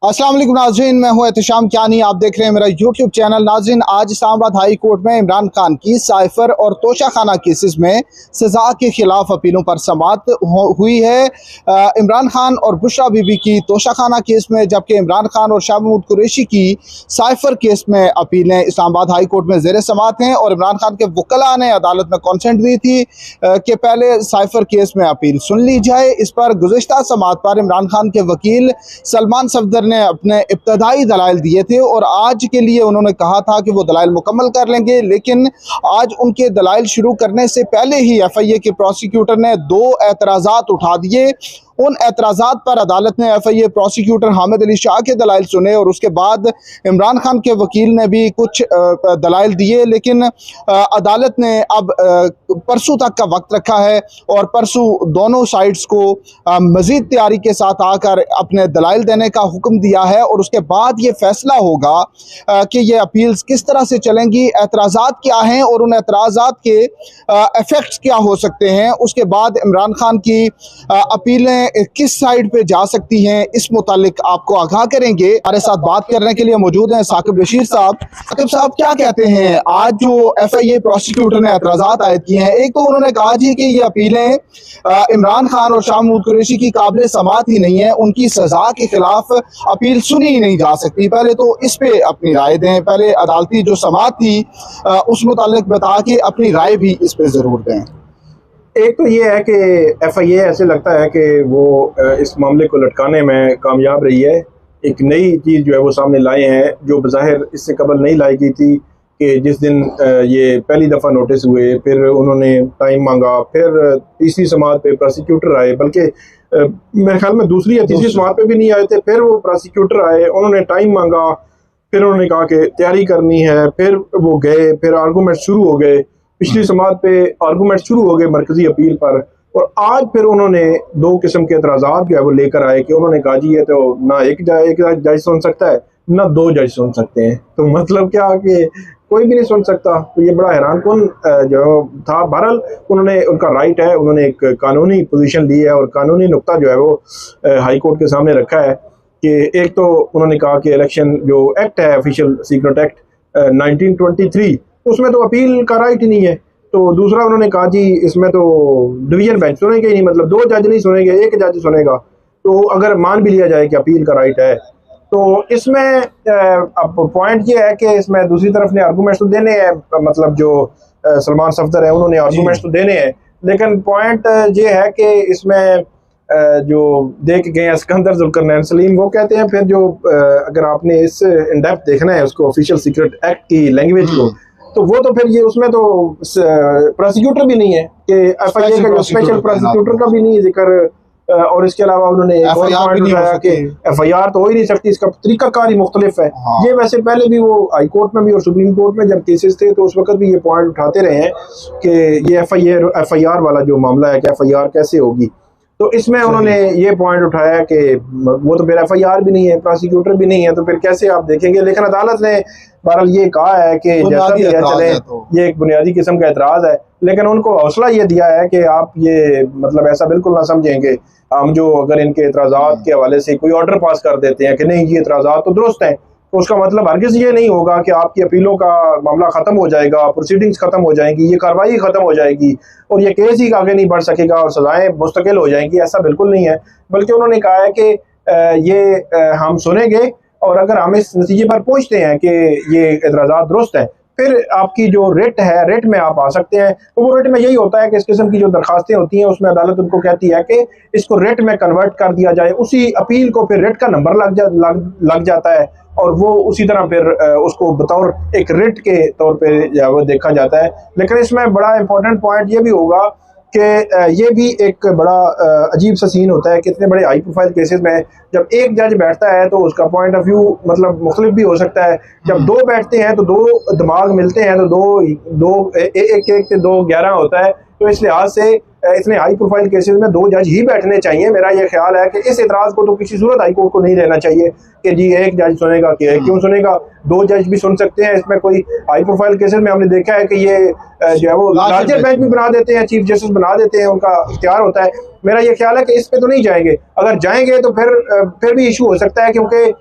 अस्सलाम वालेकुम नाज़रीन, मैं हूं एहतशाम कियानी। आप देख रहे हैं मेरा यूट्यूब चैनल। नाज़रीन, आज इस्लामाबाद हाई कोर्ट में इमरान खान की साइफर और तोशाखाना केसेस में सज़ा के खिलाफ अपीलों पर समाअत हुई है। इमरान खान और बुशरा बीबी की तोशाखाना केस में, जबकि इमरान खान और शाह महमूद कुरैशी की साइफर केस में अपीलें इस्लामाबाद हाई कोर्ट में ज़ेर समाअत हैं। और इमरान खान के वकला ने अदालत में कॉन्सेंट दी थी कि पहले साइफर केस में अपील सुन ली जाए। इस पर गुज़िश्ता समाअत पर इमरान खान के वकील सलमान सफदर ने अपने इब्तदाई दलाइल दिए थे और आज के लिए उन्होंने कहा था कि वो दलाइल मुकम्मल कर लेंगे, लेकिन आज उनके दलाइल शुरू करने से पहले ही FIA के प्रोसिक्यूटर ने 2 एतराज़ात उठा दिए। उन एतराज़ात पर अदालत ने FIA प्रोसिक्यूटर हामिद अली शाह के दलाइल सुने और उसके बाद इमरान खान के वकील ने भी कुछ दलाइल दिए, लेकिन अदालत ने अब परसों तक का वक्त रखा है और परसों दोनों साइड्स को मज़ीद तैयारी के साथ आकर अपने दलाइल देने का हुक्म दिया है और उसके बाद ये फैसला होगा कि ये अपील्स किस तरह से चलेंगी, एतराज़ात क्या हैं और उन एतराज़ात के इफ़ेक्ट्स क्या हो सकते हैं। उसके बाद इमरान खान की अपीलें किस साइड पे जा सकती हैं, इस मुतालिक आपको आगाह करेंगे। हमारे साथ बात करने के लिए मौजूद हैं साकिब बशीर साहब। साकिब साहब, क्या कहते हैं, आज जो FIA प्रोसिक्यूटर ने एतराज़ात आयद किए हैं, एक तो उन्होंने कहा जी कि ये अपीलें इमरान खान और शाह महमूद कुरैशी की काबिल समाअत ही नहीं है, उनकी सजा के खिलाफ अपील सुनी ही नहीं जा सकती। पहले तो इस पे अपनी राय दें, पहले अदालती जो समाअत थी उस मुतालिक बता के अपनी राय भी इस पे ज़रूर दें। एक तो ये है कि FIA ऐसे लगता है कि वो इस मामले को लटकाने में कामयाब रही है। एक नई चीज़ जो है वो सामने लाए हैं जो बज़ाहिर इससे कबल नहीं लाई गई थी कि जिस दिन ये पहली दफ़ा नोटिस हुए, फिर उन्होंने टाइम मांगा, फिर तीसरी समाअत पे प्रोसिक्यूटर आए, बल्कि मेरे ख्याल में दूसरी या तीसरी समाअत पे भी नहीं आए थे, फिर वो प्रोसिक्यूटर आए, उन्होंने टाइम मांगा, फिर उन्होंने कहा कि तैयारी करनी है, फिर वो गए, फिर आर्गूमेंट शुरू हो गए। पिछली समाअत पे आर्गूमेंट शुरू हो गए मरकजी अपील पर, और आज फिर उन्होंने 2 किस्म के एतराज़ात जो है वो लेकर आए कि उन्होंने कहा जी ये तो ना एक जज सुन सकता है ना 2 जज सुन सकते हैं। तो मतलब क्या कि कोई भी नहीं सुन सकता। तो ये बड़ा हैरान कौन जो था। बहरहाल उन्होंने, उनका राइट है, उन्होंने एक कानूनी पोजीशन ली है और कानूनी नुक्ता जो है वो हाई कोर्ट के सामने रखा है कि एक तो उन्होंने कहा कि इलेक्शन जो एक्ट है, ऑफिशियल सीक्रेट एक्ट 1923, उसमें तो अपील का राइट ही नहीं है। तो दूसरा उन्होंने कहा जी इसमें तो डिवीजन बेंच सुनेंगे ही नहीं, मतलब 2 जज नहीं सुनेंगे, 1 जज सुनेगा। तो अगर मान भी लिया जाए कि अपील का राइट है, तो इसमें अब पॉइंट ये है कि इसमें दूसरी तरफ ने आर्गूमेंट्स तो देने हैं, मतलब जो सलमान सफदर है उन्होंने आर्गूमेंट्स तो देने हैं, लेकिन पॉइंट ये है कि इसमें जो देख गए हैं सिकंदर जुल्करनैन सलीम, वो कहते हैं फिर जो अगर आपने इस इन डेप्थ देखना है उसको, ऑफिशियल सीक्रेट एक्ट की लैंग्वेज को, तो वो तो फिर ये उसमें तो प्रोसिक्यूटर भी नहीं है कि FIA का जो स्पेशल प्रोसिक्यूटर का भी नहीं जिक्र, और इसके अलावा उन्होंने एक और पॉइंट उठाया कि FIR तो हो ही नहीं सकती, इसका तरीकाकार ही मुख्तलिफ है। ये वैसे पहले भी वो हाई कोर्ट में भी और सुप्रीम कोर्ट में जब केसेस थे तो उस वक्त भी ये पॉइंट उठाते रहे हैं कि ये FIR वाला जो मामला है कि FIR कैसे होगी। तो इसमें उन्होंने ये पॉइंट उठाया कि वो तो फिर FIR भी नहीं है, प्रोसिक्यूटर भी नहीं है, तो फिर कैसे आप देखेंगे। लेकिन अदालत ने बहरहाल ये कहा है कि जैसा भी है चले, ये एक बुनियादी किस्म का एतराज़ है, लेकिन उनको हौसला ये दिया है कि आप ये मतलब ऐसा बिल्कुल ना समझेंगे हम जो अगर इनके एतराज़ात के हवाले से कोई ऑर्डर पास कर देते हैं कि नहीं ये एतराज़ात तो दुरुस्त हैं, तो उसका मतलब हरगिज़ ये नहीं होगा कि आपकी अपीलों का मामला ख़त्म हो जाएगा, प्रोसीडिंग्स ख़त्म हो जाएंगी, ये कार्रवाई ख़त्म हो जाएगी और ये केस ही आगे नहीं बढ़ सकेगा और सज़ाएँ मुस्तकिल हो जाएंगी। ऐसा बिल्कुल नहीं है, बल्कि उन्होंने कहा है कि ये हम सुनेंगे और अगर हम इस नतीजे पर पहुँचते हैं कि ये एतराज़ात दुरुस्त हैं, फिर आपकी जो रेट है, रेट में आप आ सकते हैं। तो वो रेट में यही होता है कि इस किस्म की जो दरखास्तें होती हैं उसमें अदालत उनको कहती है कि इसको रेट में कन्वर्ट कर दिया जाए, उसी अपील को फिर रेट का नंबर लग जाता है और वो उसी तरह फिर उसको बतौर एक रेट के तौर पे वो देखा जाता है। लेकिन इसमें बड़ा इंपॉर्टेंट पॉइंट ये भी होगा कि ये भी एक बड़ा अजीब सा सीन होता है कि इतने बड़े हाई प्रोफाइल केसेस में जब एक जज बैठता है तो उसका पॉइंट ऑफ व्यू मतलब मुख्तलिफ भी हो सकता है। जब 2 बैठते हैं तो 2 दिमाग मिलते हैं तो 2 एक से 2 11 होता है। तो इस लिहाज से इतने हाई प्रोफाइल केसेस में 2 जज ही बैठने चाहिए। मेरा ये ख्याल है कि इस एतराज़ को तो किसी सूरत हाई कोर्ट को नहीं लेना चाहिए कि जी एक जज सुनेगा, कि क्यों सुनेगा, 2 जज भी सुन सकते हैं। इसमें कोई हाई प्रोफाइल केसेस में हमने देखा है कि ये जो है वो लार्जर बेंच भी बना देते हैं, चीफ जस्टिस बना देते हैं, उनका इख्तियार होता है। मेरा ये ख्याल है कि इस पे तो नहीं जाएंगे। अगर जाएंगे तो फिर भी इशू हो सकता है, क्योंकि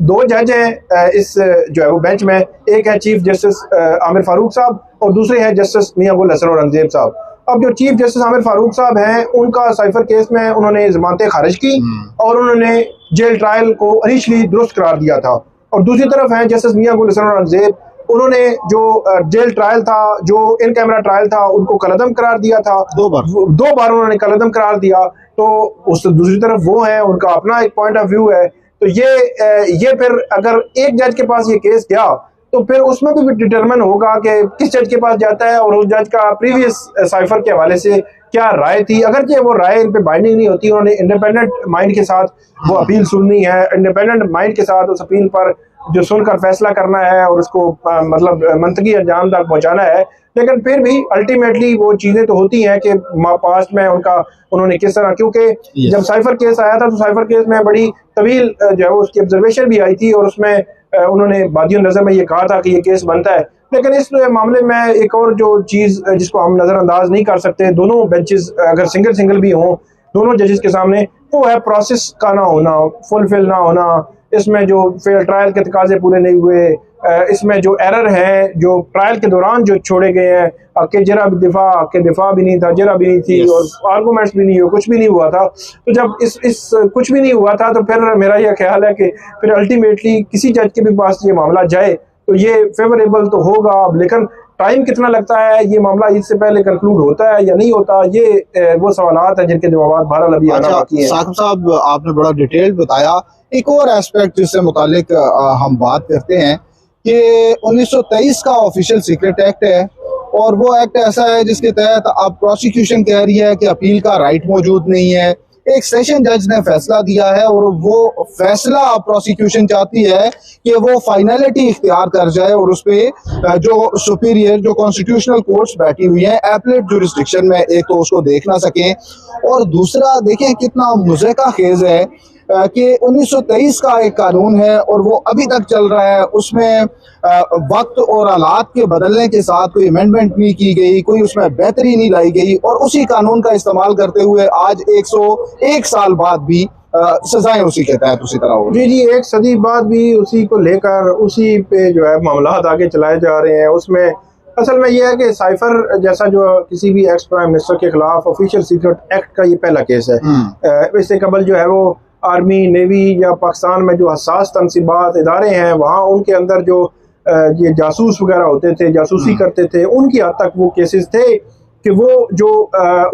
2 जज हैं इस जो है वो बेंच में। एक है चीफ जस्टिस आमिर फारूक साहब और दूसरे हैं जस्टिस मियां गुल हसन औरंगजेब साहब। अब जो चीफ जस्टिस आमिर फारूक साहब हैं, उनका साइफर केस में उन्होंने जमानतें खारिज की और उन्होंने जेल ट्रायल को इनिशियली दुरुस्त करार दिया था। और दूसरी तरफ हैं जस्टिस मियां गुल हसन औरंगजेब, उन्होंने जो जेल ट्रायल था, जो इन कैमरा ट्रायल था, उनको कलअदम करार दिया था। 2 बार उन्होंने कलअदम करार दिया। तो उस दूसरी तरफ वो है, उनका अपना एक पॉइंट ऑफ व्यू है। तो ये फिर अगर एक जज के पास ये केस गया तो फिर उसमें भी डिटरमिन होगा कि किस जज के पास जाता है और उस जज का प्रीवियस साइफर के हवाले से क्या राय थी। अगर वो राय इन पे बाइंडिंग नहीं होती, उन्होंने इंडिपेंडेंट माइंड के साथ वो अपील सुननी है, इंडिपेंडेंट माइंड के साथ उस अपील पर जो सुनकर फैसला करना है और उसको मतलब मंतकी अंजाम तक पहुंचाना है। लेकिन फिर भी अल्टीमेटली वो चीज़ें तो होती हैं कि पास्ट में उन्होंने किस तरह, क्योंकि जब साइफर केस आया था तो साइफर केस में बड़ी तवील जो है उसकी ऑब्जर्वेशन भी आई थी और उसमें उन्होंने बादियों नज़र में ये कहा था कि ये केस बनता है। लेकिन इस मामले में एक और जो चीज़ जिसको हम नज़रअंदाज नहीं कर सकते, दोनों बेंचेस अगर सिंगल भी हों दोनों जजेस के सामने, वो है प्रोसेस का ना होना, फुलफिल ना होना। इसमें जो फेयर ट्रायल के तकाजे पूरे नहीं हुए, इसमें जो एरर है जो ट्रायल के दौरान जो छोड़े गए हैं, कि जरा दिफा भी नहीं था, जरा भी नहीं थी और आर्गूमेंट्स भी नहीं हुए, कुछ भी नहीं हुआ था। तो जब इस कुछ भी नहीं हुआ था तो फिर मेरा यह ख्याल है कि फिर अल्टीमेटली किसी जज के भी पास ये मामला जाए तो ये फेवरेबल तो होगा। लेकिन टाइम कितना लगता है, ये मामला इससे पहले कंक्लूड होता है या नहीं होता, ये वो सवालात हैं जिनके जवाब बहरहाल अभी आना बाकी है। साकिब साहब, आपने बड़ा डिटेल बताया। एक और एस्पेक्ट जिससे मुतालिक हम बात करते हैं कि 1923 का ऑफिशियल सीक्रेट एक्ट है और वो एक्ट ऐसा है जिसके तहत अब प्रोसिक्यूशन कह रही है कि अपील का राइट मौजूद नहीं है। एक सेशन जज ने फैसला दिया है और वो फैसला प्रोसिक्यूशन चाहती है कि वो फाइनलिटी इख्तियार कर जाए और उस पे जो सुपीरियर जो कॉन्स्टिट्यूशनल कोर्ट्स बैठी हुई हैं एपलेट जुरिस्डिक्शन में, एक तो उसको देख ना सकें और दूसरा देखें कितना मुज़हका खेज है कि 1923 का एक कानून है और वो अभी तक चल रहा है। उसमें वक्त और हालात के बदलने के साथ कोई अमेंडमेंट नहीं की गई, कोई उसमें बेहतरी नहीं लाई गई और उसी कानून का इस्तेमाल करते हुए आज 101 साल बाद भी सजाएं उसी के तहत उसी तरह हो रही। जी, 1 सदी बाद भी उसी को लेकर उसी पे जो है मामला आगे चलाए जा रहे हैं। उसमें असल में यह है कि साइफर जैसा जो किसी भी एक्स प्राइम मिनिस्टर के खिलाफ ऑफिशियल सीक्रेट एक्ट का ये पहला केस है। इससे कबल जो है वो आर्मी, नेवी या पाकिस्तान में जो हसास तनसीबात इदारे हैं वहाँ उनके अंदर जो ये जासूस वगैरह होते थे, जासूसी करते थे, उनकी हद तक वो केसेस थे कि वो जो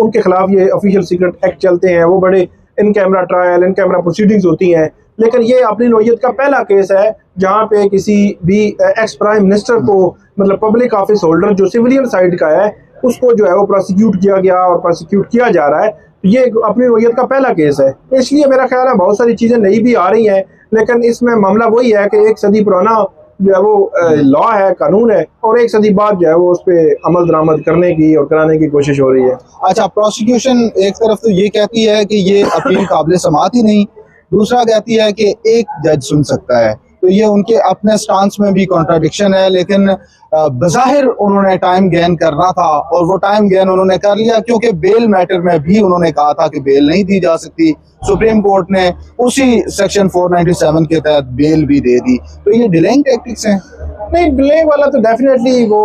उनके खिलाफ ये ऑफिशियल सीक्रेट एक्ट चलते हैं, वो बड़े in camera trial, in camera proceedings होती हैं। लेकिन ये अपनी नौयत का पहला केस है जहाँ पे किसी भी एक्स प्राइम मिनिस्टर को, मतलब पब्लिक ऑफिस होल्डर जो सिविलियन साइड का है, उसको जो है वो प्रोसिक्यूट किया गया और प्रोसिक्यूट किया जा रहा है। ये अपनी नौयत का पहला केस है। इसलिए मेरा ख्याल है बहुत सारी चीज़ें नई भी आ रही हैं, लेकिन इसमें मामला वही है कि 1 सदी पुराना जो है वो लॉ है, कानून है और 1 सदी बाद जो है वो उस पर अमल दरामद करने की और कराने की कोशिश हो रही है। अच्छा, प्रोसिक्यूशन एक तरफ तो ये कहती है कि ये अपील काबिल समाअत ही नहीं, दूसरा कहती है कि एक जज सुन सकता है। तो ये उनके अपने स्टांस में भी कॉन्ट्राडिक्शन है, लेकिन बज़ाहिर उन्होंने टाइम गेन करना था और वो टाइम गेन उन्होंने कर लिया, क्योंकि बेल मैटर में भी उन्होंने कहा था कि बेल नहीं दी जा सकती। सुप्रीम कोर्ट ने उसी सेक्शन 497 के तहत बेल भी दे दी। तो ये डिलेइंग टैक्टिक्स हैं। नहीं, डिले वाला तो डेफिनेटली वो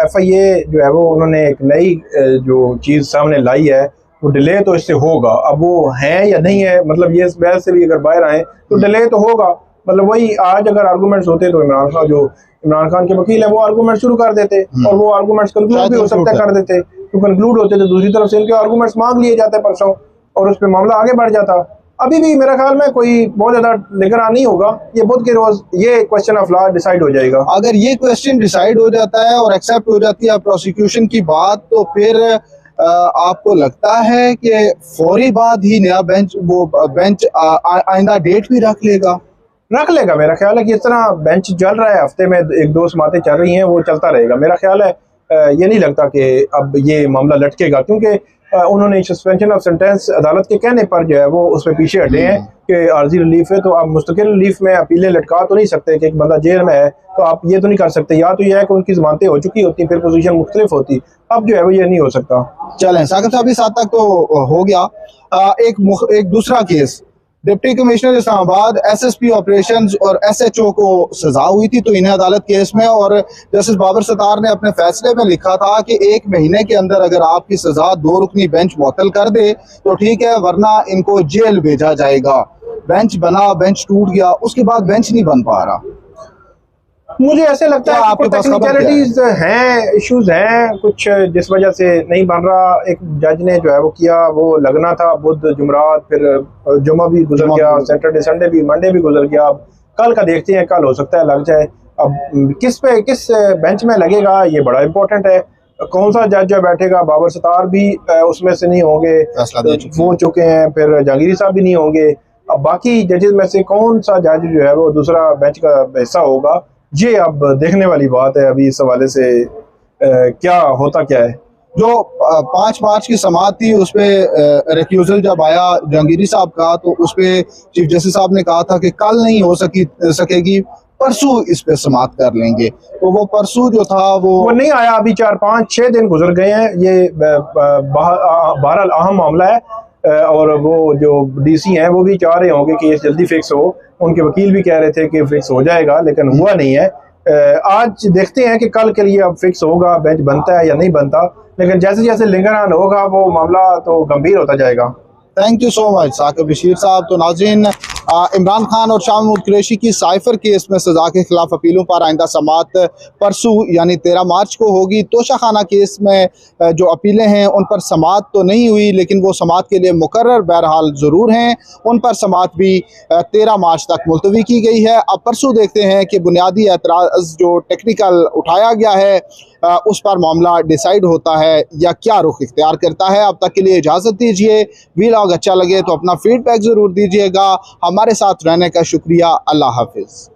FIA जो है वो उन्होंने एक नई जो चीज़ सामने लाई है, वो डिले तो इससे होगा। अब वो है या नहीं है, मतलब ये इस बहस से भी अगर बाहर आए तो डिले तो होगा। मतलब वही आज अगर आर्गूमेंट्स होते तो इमरान खान के वकील है वो आर्गूमेंट शुरू कर देते और वो आर्गूमेंट्स कंक्लूड भी हो सकता है कर देते। तो कंक्लूड होते तो दूसरी तरफ से इनके आर्गूमेंट्स मांग लिए जाते परसों और उस पर मामला आगे बढ़ जाता। अभी भी मेरा ख्याल में कोई बहुत ज़्यादा निगरान नहीं होगा। ये बुध के रोज़ ये क्वेश्चन ऑफ लॉ डिसाइड हो जाएगा। अगर ये क्वेश्चन डिसाइड हो जाता है और एक्सेप्ट हो जाती है प्रोसिक्यूशन की बात, तो फिर आपको लगता है कि फौरी बाद ही नया बेंच आइंदा डेट भी रख लेगा? मेरा ख्याल है कि इस तरह बेंच चल रहा है, हफ्ते में 1-2 समातें चल रही हैं, वो चलता रहेगा। मेरा ख्याल है ये नहीं लगता कि अब ये मामला लटकेगा, क्योंकि उन्होंने सस्पेंशन ऑफ सेंटेंस अदालत के कहने पर जो है वो उसमें पीछे हटे हैं कि आर्जी रिलीफ है, तो आप मुस्तकिल रिलीफ में अपीलें लटका तो नहीं सकते कि एक बंदा जेल में है तो आप ये तो नहीं कर सकते। या तो यह है कि उनकी जमानतें हो चुकी होती, फिर पोजीशन मुख्तलिफ होती, अब जो है वो ये नहीं हो सकता। चलें साकिब साहब, इस हद तक तो हो गया। एक दूसरा case, deputy commissioner Islamabad SSP operations और एसएचओ को सजा हुई थी तो इन्हें अदालत केस में, और जस्टिस बाबर सत्तार ने अपने फैसले में लिखा था कि 1 महीने के अंदर अगर आपकी सजा 2 रुकनी बेंच मुअत्तल कर दे तो ठीक है, वरना इनको जेल भेजा जाएगा। बेंच बना, बेंच टूट गया, उसके बाद बेंच नहीं बन पा रहा। मुझे ऐसे लगता है आपके पास टेक्निकलिटीज हैं, इश्यूज हैं कुछ जिस वजह से नहीं बन रहा। एक जज ने जो है वो किया, वो लगना था बुध जुमरात, फिर जुमा भी गुजर गया, सैटरडे संडे भी, मंडे भी गुजर गया। अब कल का देखते हैं, कल हो सकता है लग जाए। अब किस बेंच में लगेगा ये बड़ा इंपॉर्टेंट है। कौन सा जज जो बैठेगा, बाबर सत्तार भी उसमें से नहीं होंगे, वो चुके हैं, फिर जहांगीरी साहब भी नहीं होंगे। अब बाकी जजेस में से कौन सा जज जो है वो दूसरा बेंच का हिस्सा होगा, ये अब देखने वाली बात है। अभी इस हवाले से क्या होता क्या है। जो 5 मार्च की समाअत थी उस पर रिक्यूजल जब आया जहांगीरी साहब का, तो उस पर चीफ जस्टिस साहब ने कहा था कि कल नहीं हो सकेगी, परसों इस पे समाअत कर लेंगे। तो वो परसों जो था वो नहीं आया। अभी 4, 5, 6 दिन गुजर गए हैं। ये बहरहाल अहम मामला है, और वो जो डीसी हैं वो भी चाह रहे होंगे कि ये जल्दी फिक्स हो। उनके वकील भी कह रहे थे कि फिक्स हो जाएगा, लेकिन हुआ नहीं है। आज देखते हैं कि कल के लिए अब फिक्स होगा, बेंच बनता है या नहीं बनता, लेकिन जैसे जैसे लिंगरान होगा वो मामला तो गंभीर होता जाएगा। Thank you so much Saqib Bashir साहब। तो नाज़रीन, इमरान खान और शाह महमूद कुरैशी की साइफर केस में सजा के खिलाफ अपीलों पर आइंदा समाअत परसों यानी 13 मार्च को होगी। तोशाखाना केस में जो अपीलें हैं उन पर समाअत तो नहीं हुई, लेकिन वो समाअत के लिए मुकर्रर बहरहाल ज़रूर हैं। उन पर समाअत भी 13 मार्च तक मुलतवी की गई है। अब परसों देखते हैं कि बुनियादी एतराज़ जो टेक्निकल उठाया गया है उस पर मामला डिसाइड होता है या क्या रुख इख्तियार करता है। अब तक के लिए इजाज़त दीजिए। वीलॉग अच्छा लगे तो अपना फीडबैक ज़रूर दीजिएगा। हमारे साथ रहने का शुक्रिया। अल्लाह हाफिज़।